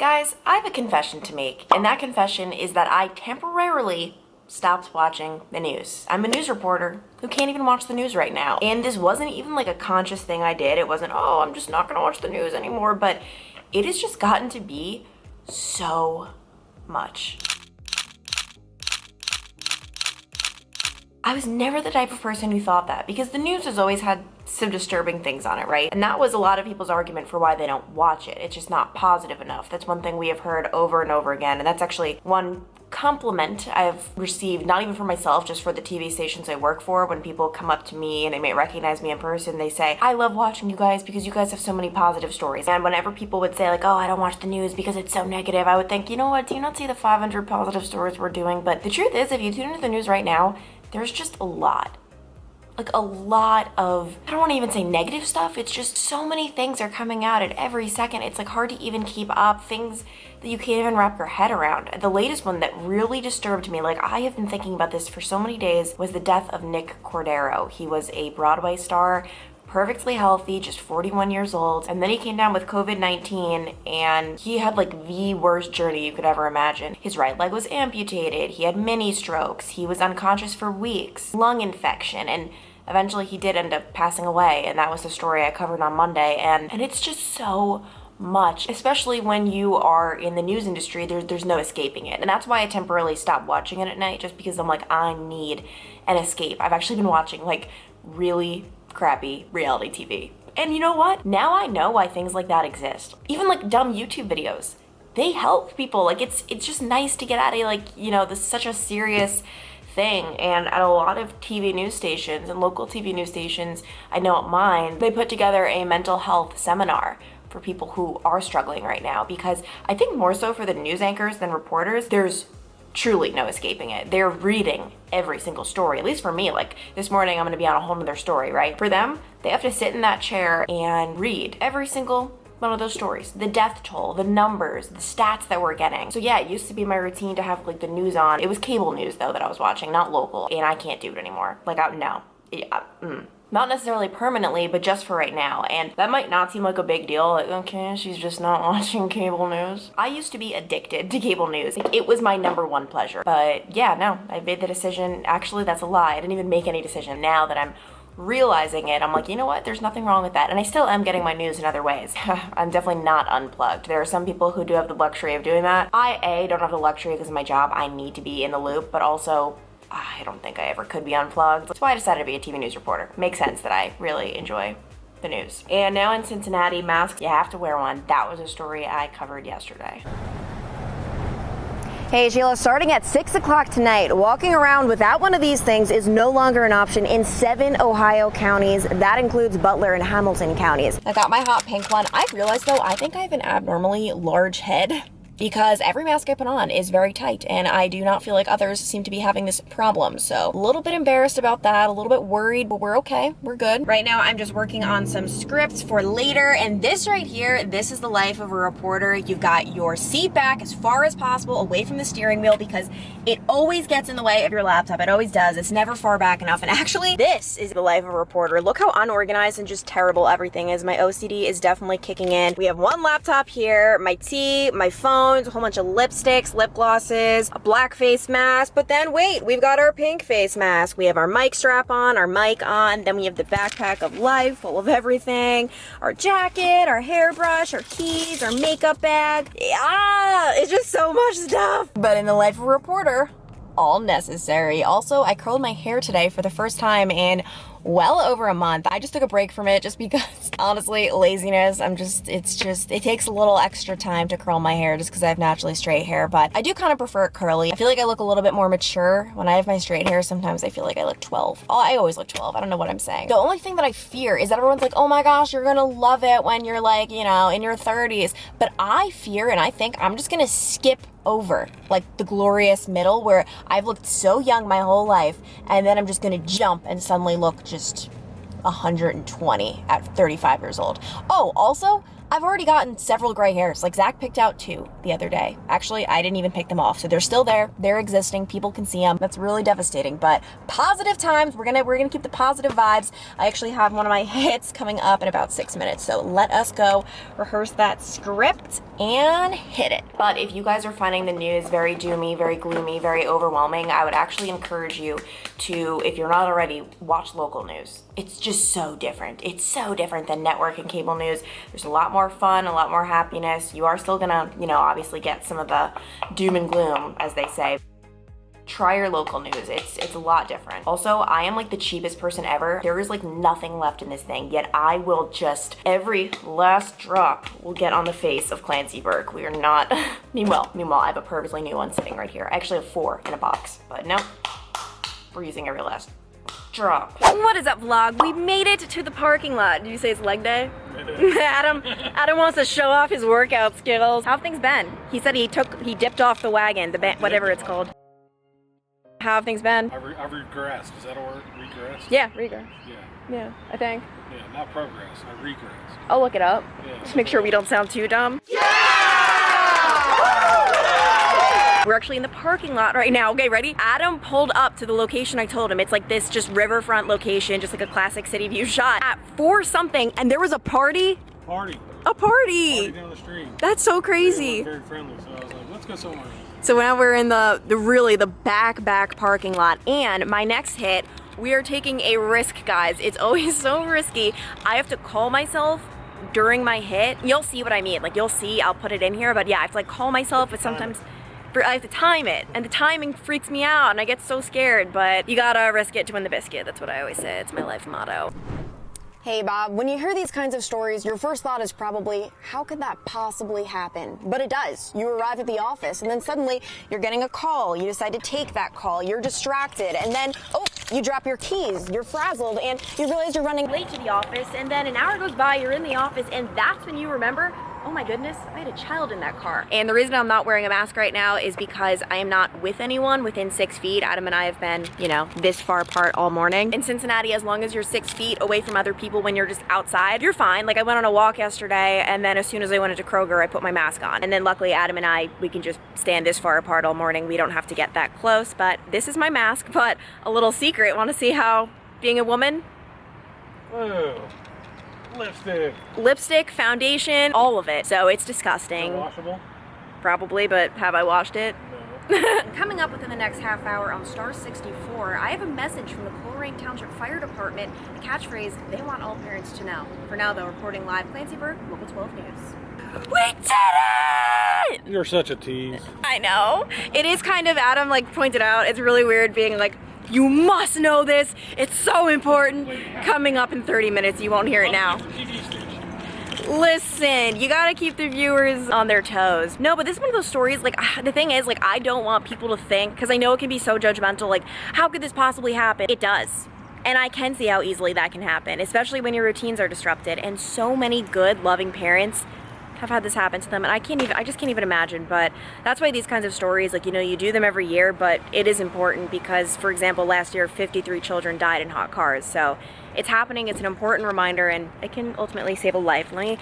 Guys, I have a confession to make, and that confession is that I temporarily stopped watching the news. I'm a news reporter who can't even watch the news right now. And this wasn't even like a conscious thing I did. It wasn't, oh, I'm just not gonna watch the news anymore, but it has just gotten to be so much. I was never the type of person who thought that, because the news has always had some disturbing things on it, right? And that was a lot of people's argument for why they don't watch it. It's just not positive enough. That's one thing we have heard over and over again, and that's actually one compliment I've received, not even for myself, just for the TV stations I work for. When people come up to me and they may recognize me in person, they say, I love watching you guys because you guys have so many positive stories. And whenever people would say like, oh, I don't watch the news because it's so negative, I would think, you know what, do you not see the 500 positive stories we're doing? But the truth is, if you tune into the news right now, there's just a lot. Like a lot of, I don't want to even say negative stuff, it's just so many things are coming out at every second. It's like hard to even keep up, things that you can't even wrap your head around. The latest one that really disturbed me, like I have been thinking about this for so many days, was the death of Nick Cordero. He was a Broadway star, perfectly healthy, just 41 years old, and then he came down with COVID-19 and he had like the worst journey you could ever imagine. His right leg was amputated, he had mini strokes, he was unconscious for weeks, lung infection, and eventually he did end up passing away, and that was the story I covered on Monday, and it's just so much, especially when you are in the news industry. There's no escaping it, and that's why I temporarily stopped watching it at night, just because I'm like, I need an escape. I've actually been watching like really crappy reality TV, and you know what? Now I know why things like that exist. Even like dumb YouTube videos, they help people. Like it's just nice to get out of like, you know, this is such a serious thing. And at a lot of TV news stations and local TV news stations, I know at mine, they put together a mental health seminar for people who are struggling right now, because I think more so for the news anchors than reporters, there's truly no escaping it. They're reading every single story. At least for me, like this morning I'm gonna be on a whole nother story, right? For them, they have to sit in that chair and read every single one of those stories, the death toll, the numbers, the stats that we're getting. So yeah, it used to be my routine to have like the news on. It was cable news though that I was watching, not local, and I can't do it anymore. Like no, not necessarily permanently, but just for right now. And that might not seem like a big deal, like okay, she's just not watching cable news. I used to be addicted to cable news. Like, it was my number one pleasure. But yeah, no, I made the decision. Actually, that's a lie. I didn't even make any decision. Now that I'm realizing it, I'm like, you know what, there's nothing wrong with that. And I still am getting my news in other ways. I'm definitely not unplugged. There are some people who do have the luxury of doing that. I don't have the luxury because of my job. I need to be in the loop, but also I don't think I ever could be unplugged. That's why I decided to be a TV news reporter. Makes sense that I really enjoy the news. And now in Cincinnati, masks, you have to wear one. That was a story I covered yesterday. Hey Sheila, starting at 6 o'clock tonight, walking around without one of these things is no longer an option in 7 Ohio counties. That includes Butler and Hamilton counties. I got my hot pink one. I realized though, I think I have an abnormally large head, because every mask I put on is very tight, and I do not feel like others seem to be having this problem. So a little bit embarrassed about that, a little bit worried, but we're okay, we're good. Right now I'm just working on some scripts for later, and this right here, this is the life of a reporter. You've got your seat back as far as possible away from the steering wheel, because it always gets in the way of your laptop. It always does. It's never far back enough. And actually, this is the life of a reporter. Look how unorganized and just terrible everything is. My OCD is definitely kicking in. We have one laptop here, my tea, my phone, a whole bunch of lipsticks, lip glosses, a black face mask, but then wait, we've got our pink face mask. We have our mic strap on, our mic on, then we have the backpack of life full of everything, our jacket, our hairbrush, our keys, our makeup bag. It's just so much stuff. But in the life of a reporter, all necessary. Also, I curled my hair today for the first time in well over a month. I just took a break from it just because, honestly, laziness. It takes a little extra time to curl my hair just because I have naturally straight hair, but I do kind of prefer it curly. I feel like I look a little bit more mature when I have my straight hair. Sometimes I feel like I look 12. Oh, I always look 12. I don't know what I'm saying. The only thing that I fear is that everyone's like, oh my gosh, you're gonna love it when you're like, you know, in your 30s. But I fear, and I think I'm just gonna skip over like the glorious middle where I've looked so young my whole life, and then I'm just gonna jump and suddenly look just 120 at 35 years old. Oh, also, I've already gotten several gray hairs. Like Zach picked out 2 the other day. Actually, I didn't even pick them off. So they're still there. They're existing. People can see them. That's really devastating. But positive times. We're gonna keep the positive vibes. I actually have one of my hits coming up in about 6 minutes. So let us go rehearse that script and hit it. But if you guys are finding the news very doomy, very gloomy, very overwhelming, I would actually encourage you to, if you're not already, watch local news. It's just so different. It's so different than network and cable news. There's a lot more fun, a lot more happiness. You are still gonna, obviously get some of the doom and gloom, as they say. Try your local news. It's a lot different. Also, I am like the cheapest person ever. There is like nothing left in this thing, yet I will just, every last drop will get on the face of Clancy Burke. We are not, meanwhile, I have a perfectly new one sitting right here. I actually have 4 in a box, but no, we're using every last drop. What is up, vlog? We made it to the parking lot. Did you say it's leg day? Adam wants to show off his workout skills. How have things been? He said he dipped off the wagon, whatever it's called. How have things been? I regressed. Is that a word? Regressed? Yeah, regress. Yeah. Yeah, I think. Yeah, not progress. I regressed. I'll look it up. Yeah. Just make sure we don't sound too dumb. Yeah! We're actually in the parking lot right now. Okay, ready? Adam pulled up to the location I told him. It's like this just riverfront location, just like a classic city view shot at 4 something, and there was a party. Party. A party. Party down the street. That's so crazy. They were very friendly, so I was like, let's go somewhere else. So now we're in the back parking lot, and my next hit, we are taking a risk, guys. It's always so risky. I have to call myself during my hit. You'll see what I mean. Like, you'll see, I'll put it in here, but yeah, I have to like call myself, but sometimes I have to time it, and the timing freaks me out, and I get so scared, but you gotta risk it to win the biscuit. That's what I always say. It's my life motto. Hey Bob, when you hear these kinds of stories, your first thought is probably, how could that possibly happen? But it does. You arrive at the office and then suddenly you're getting a call. You decide to take that call. You're distracted and then, you drop your keys. You're frazzled and you realize you're running late to the office, and then an hour goes by, you're in the office, and that's when you remember, oh my goodness, I had a child in that car. And the reason I'm not wearing a mask right now is because I am not with anyone within 6 feet. Adam and I have been, this far apart all morning. In Cincinnati, as long as you're 6 feet away from other people when you're just outside, you're fine. Like, I went on a walk yesterday, and then as soon as I went into Kroger, I put my mask on. And then luckily, Adam and I, we can just stand this far apart all morning. We don't have to get that close, but this is my mask. But a little secret, want to see how being a woman? Whoa. Lipstick, foundation, all of it. So it's disgusting. Washable? Probably, but have I washed it? No. Coming up within the next half hour on Star 64, I have a message from the Coleraine Township Fire Department. The catchphrase, they want all parents to know. For now, though, reporting live, Clancy Burke, Local 12 News. We did it! You're such a tease. I know. It is kind of, Adam pointed out, it's really weird being like, you must know this. It's so important. Coming up in 30 minutes, you won't hear it now. Listen, you gotta keep the viewers on their toes. No, but this is one of those stories, the thing is, I don't want people to think, because I know it can be so judgmental, how could this possibly happen? It does. And I can see how easily that can happen, especially when your routines are disrupted. And so many good, loving parents have had this happen to them, and I just can't even imagine. But that's why these kinds of stories, you do them every year, but it is important because, for example, last year 53 children died in hot cars. So it's happening, it's an important reminder, and it can ultimately save a life. Let me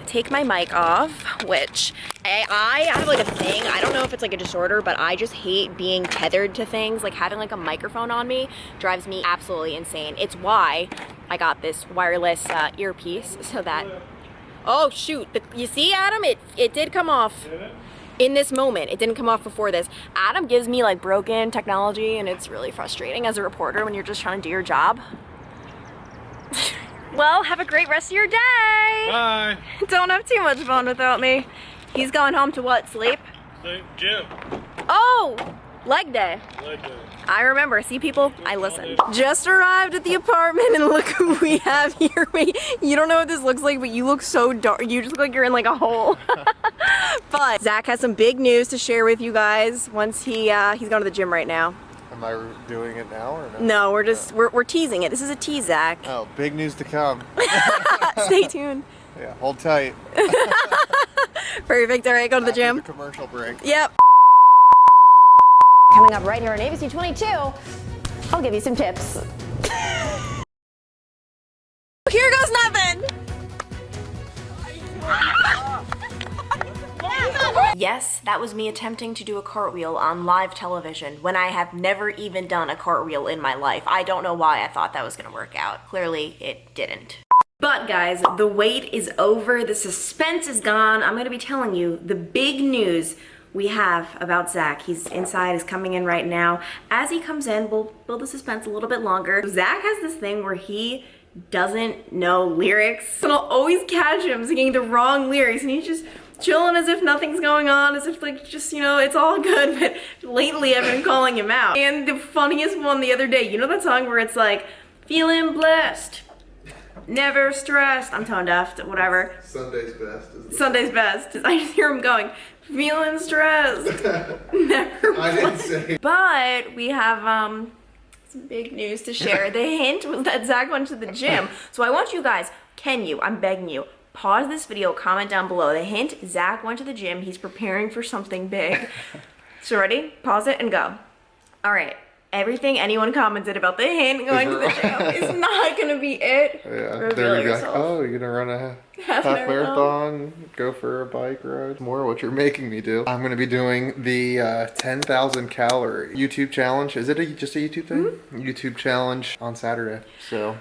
take my mic off, which I have a thing, I don't know if it's a disorder, but I just hate being tethered to things. Having a microphone on me drives me absolutely insane. It's why I got this wireless earpiece, so that, oh shoot, you see, Adam, it did come off in this moment. It didn't come off before this. Adam gives me broken technology, and it's really frustrating as a reporter when you're just trying to do your job. Well, have a great rest of your day. Bye. Don't have too much fun without me. He's going home to what, sleep? Gym. Oh, leg day. Leg day. I remember. See, people? I listen. Just arrived at the apartment, and look who we have here. You don't know what this looks like, but you look so dark. You just look like you're in a hole. But Zach has some big news to share with you guys once he's going to the gym right now. Am I doing it now or no? No, we're teasing it. This is a tease, Zach. Oh, big news to come. Stay tuned. Yeah, hold tight. Perfect. All right, go to the After gym. The commercial break. Yep. Coming up right here on ABC 22, I'll give you some tips. Here goes nothing. Yes, that was me attempting to do a cartwheel on live television when I have never even done a cartwheel in my life. I don't know why I thought that was gonna work out. Clearly, it didn't. But guys, the wait is over, the suspense is gone. I'm gonna be telling you the big news we have about Zach. He's inside, is coming in right now. As he comes in, we'll build the suspense a little bit longer. Zach has this thing where he doesn't know lyrics, and I'll always catch him singing the wrong lyrics, and he's just chilling as if nothing's going on, as if like just, you know, it's all good. But lately I've been calling him out. And the funniest one the other day, you know that song where it's like, feeling blessed, never stressed, I'm tone deaf, whatever. Sunday's best. Sunday's best. I just hear him going, feeling stressed, never I didn't say. But we have some big news to share. The hint was that Zach went to the gym. So I want you guys, I'm begging you, pause this video, comment down below. The hint, Zach went to the gym. He's preparing for something big. So ready? Pause it and go. All right. Everything anyone commented about the hint going to the gym is not going to be it. Yeah, Reveal they're gonna be like, yourself. oh, you're gonna run a Half half marathon, go for a bike ride. More what you're making me do. I'm gonna be doing the 10,000 calorie YouTube challenge. Is it just a YouTube thing? YouTube challenge on Saturday. So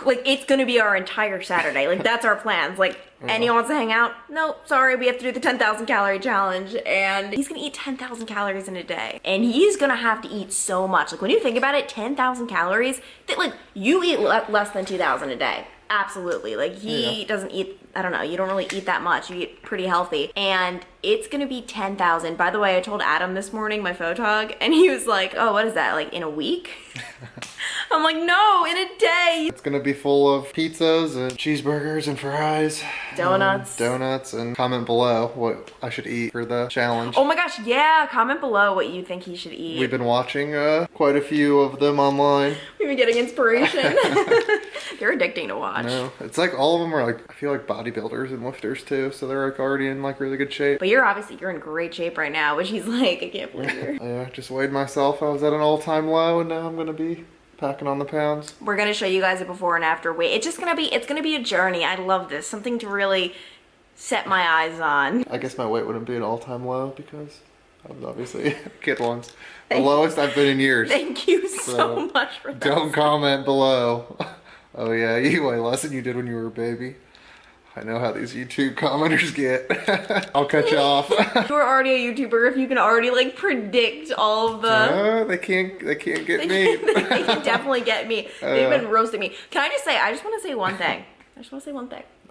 Like, it's gonna be our entire Saturday. Like, that's our plans. Like, anyone wants to hang out? No, sorry, we have to do the 10,000 calorie challenge. And he's gonna eat 10,000 calories in a day. And he's gonna have to eat so much. Like, when you think about it, 10,000 calories, that, like, you eat less than 2,000 a day. Absolutely. Like, he doesn't eat, I don't know, you don't really eat that much. You eat pretty healthy. And it's gonna be 10,000. By the way, I told Adam this morning, my photog, and he was like, oh, what is that, like in a week? I'm like, no, in a day. it's gonna be full of pizzas and cheeseburgers and fries. Donuts. Donuts, and comment below what I should eat for the challenge. Oh my gosh, yeah, comment below what you think he should eat. We've been watching quite a few of them online. We've been getting inspiration. They're addicting to watch. No, it's like all of them are like, I feel like bodybuilders and lifters too, so they're like already in like really good shape. But you're in great shape right now, which he's like, I can't believe you're. Yeah, just weighed myself. I was at an all-time low, and now I'm gonna be packing on the pounds. We're gonna show you guys a before and after weight. It's gonna be a journey. I love this. Something to really set my eyes on. I guess my weight wouldn't be an all-time low because I was obviously a kid once. The lowest I've been in years. Thank you so much for that. Don't comment below. Oh yeah, you weigh less than you did when you were a baby. I know how these YouTube commenters get. I'll cut you off. You're already a YouTuber if you can already like predict all of the. No, they can't get me. They can definitely get me. They've been roasting me. Can I just say? I just want to say one thing.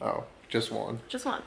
Oh, just one. Just one.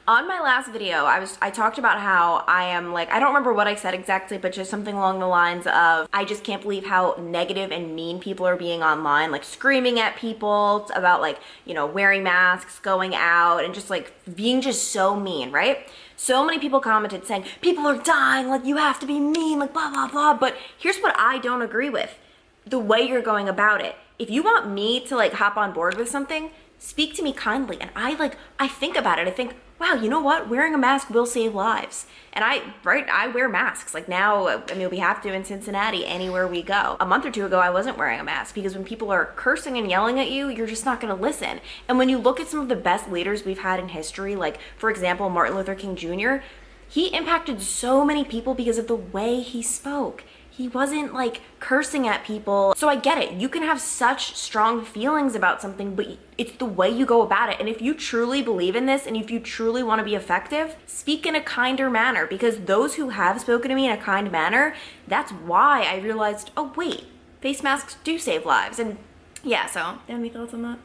On my last video, I talked about how I am like, I don't remember what I said exactly, but just something along the lines of, I just can't believe how negative and mean people are being online, like screaming at people about like, you know, wearing masks, going out, and just like being just so mean, right? So many people commented saying, people are dying, like you have to be mean, like blah, blah, blah. But here's what I don't agree with. The way you're going about it. If you want me to like hop on board with something, speak to me kindly. And I think about it. I think, wow, you know what? Wearing a mask will save lives. And I wear masks. Like now, I mean, we have to in Cincinnati, anywhere we go. A month or two ago, I wasn't wearing a mask because when people are cursing and yelling at you, you're just not gonna listen. And when you look at some of the best leaders we've had in history, like for example, Martin Luther King Jr., he impacted so many people because of the way he spoke. He wasn't like cursing at people. So I get it. You can have such strong feelings about something, but it's the way you go about it. And if you truly believe in this and if you truly want to be effective, speak in a kinder manner, because those who have spoken to me in a kind manner, that's why I realized, oh wait, face masks do save lives. And yeah, so, do you have any thoughts on that?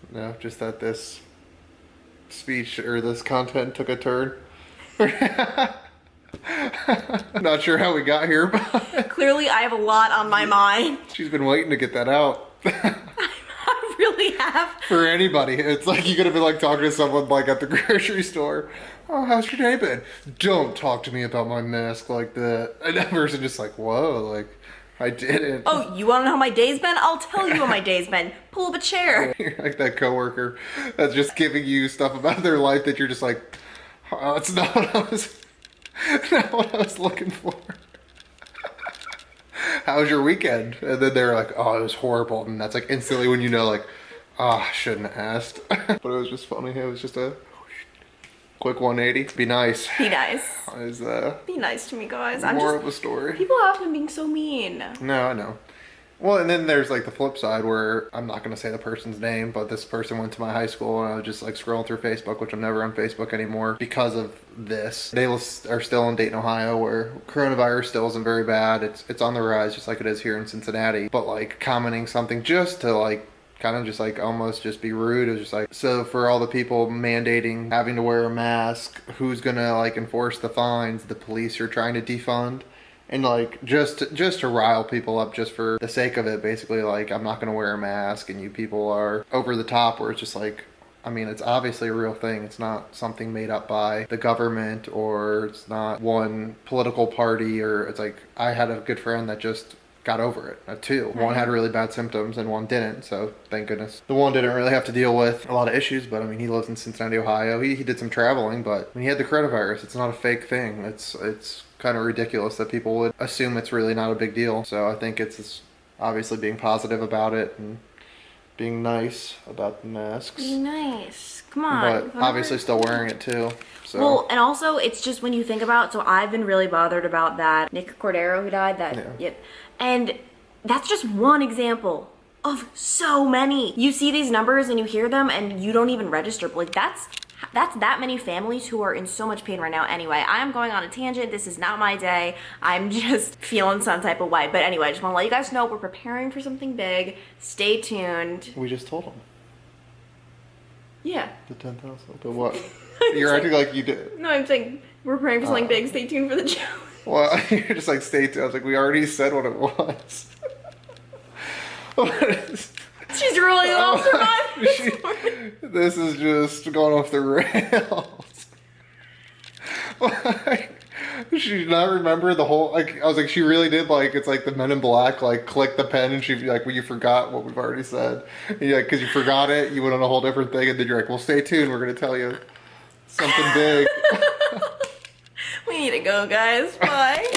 No, just that this speech or this content took a turn. Not sure how we got here, but Clearly I have a lot on my mind. she's been waiting to get that out. I really have. For anybody, it's like you could have been like talking to someone like at the grocery store. Oh, how's your day been? Don't talk to me about my mask like that. And that person just like, whoa, like I didn't. Oh, you want to know how my day's been? I'll tell you how my day's been. Pull up a chair. You're like that coworker that's just giving you stuff about their life that you're just like, oh, that's not what I was. Not what I was looking for. How was your weekend? And then they're like, oh, it was horrible. And that's like instantly when you know, like, oh, I shouldn't have asked. But it was just funny. It was just a Quick 180. Be nice. Be nice. Is Be nice to me, guys. more of a story. People have been being so mean. No, I know. Well, and then there's like the flip side where I'm not going to say the person's name, but this person went to my high school and I was just like scrolling through Facebook, which I'm never on Facebook anymore because of this. They are still in Dayton, Ohio, where coronavirus still isn't very bad. It's on the rise, just like it is here in Cincinnati. But like commenting something just to like kind of just like almost just be rude. It was just like, so for all the people mandating having to wear a mask, who's going to like enforce the fines? The police you're trying to defund? And like just to rile people up just for the sake of it, basically like I'm not gonna wear a mask and you people are over the top, where it's just like, I mean, it's obviously a real thing. It's not something made up by the government, or it's not one political party, or it's like, I had a good friend that just got over it, too. One had really bad symptoms and one didn't, so thank goodness. The one didn't really have to deal with a lot of issues, but I mean, he lives in Cincinnati, Ohio. He did some traveling, but when he had the coronavirus, it's not a fake thing. It's kind of ridiculous that people would assume it's really not a big deal. So I think it's obviously being positive about it and being nice about the masks. Be nice. Come on. But obviously still wearing it too. So. Well, and also it's just when you think about, so I've been really bothered about that Nick Cordero who died, and that's just one example of so many. You see these numbers and you hear them and you don't even register, but like that's that many families who are in so much pain right now. Anyway, I am going on a tangent. This is not my day. I'm just feeling some type of way. But anyway, I just want to let you guys know we're preparing for something big. Stay tuned. We just told them. Yeah. The 10,000. But what? You're acting like you did. No, I'm saying we're preparing for something big. Stay tuned for the show. Well, you're just like, stay tuned. I was like, we already said what it was. She's really lost her mind. This is just going off the rails. Like, she did not remember the whole, like, I was like, she really did, like, it's like the Men in Black, like, click the pen, and she'd be like, well, you forgot what we've already said. And you're like, because you forgot it, you went on a whole different thing, and then you're like, well, stay tuned, we're going to tell you something big. We need to go, guys. Bye.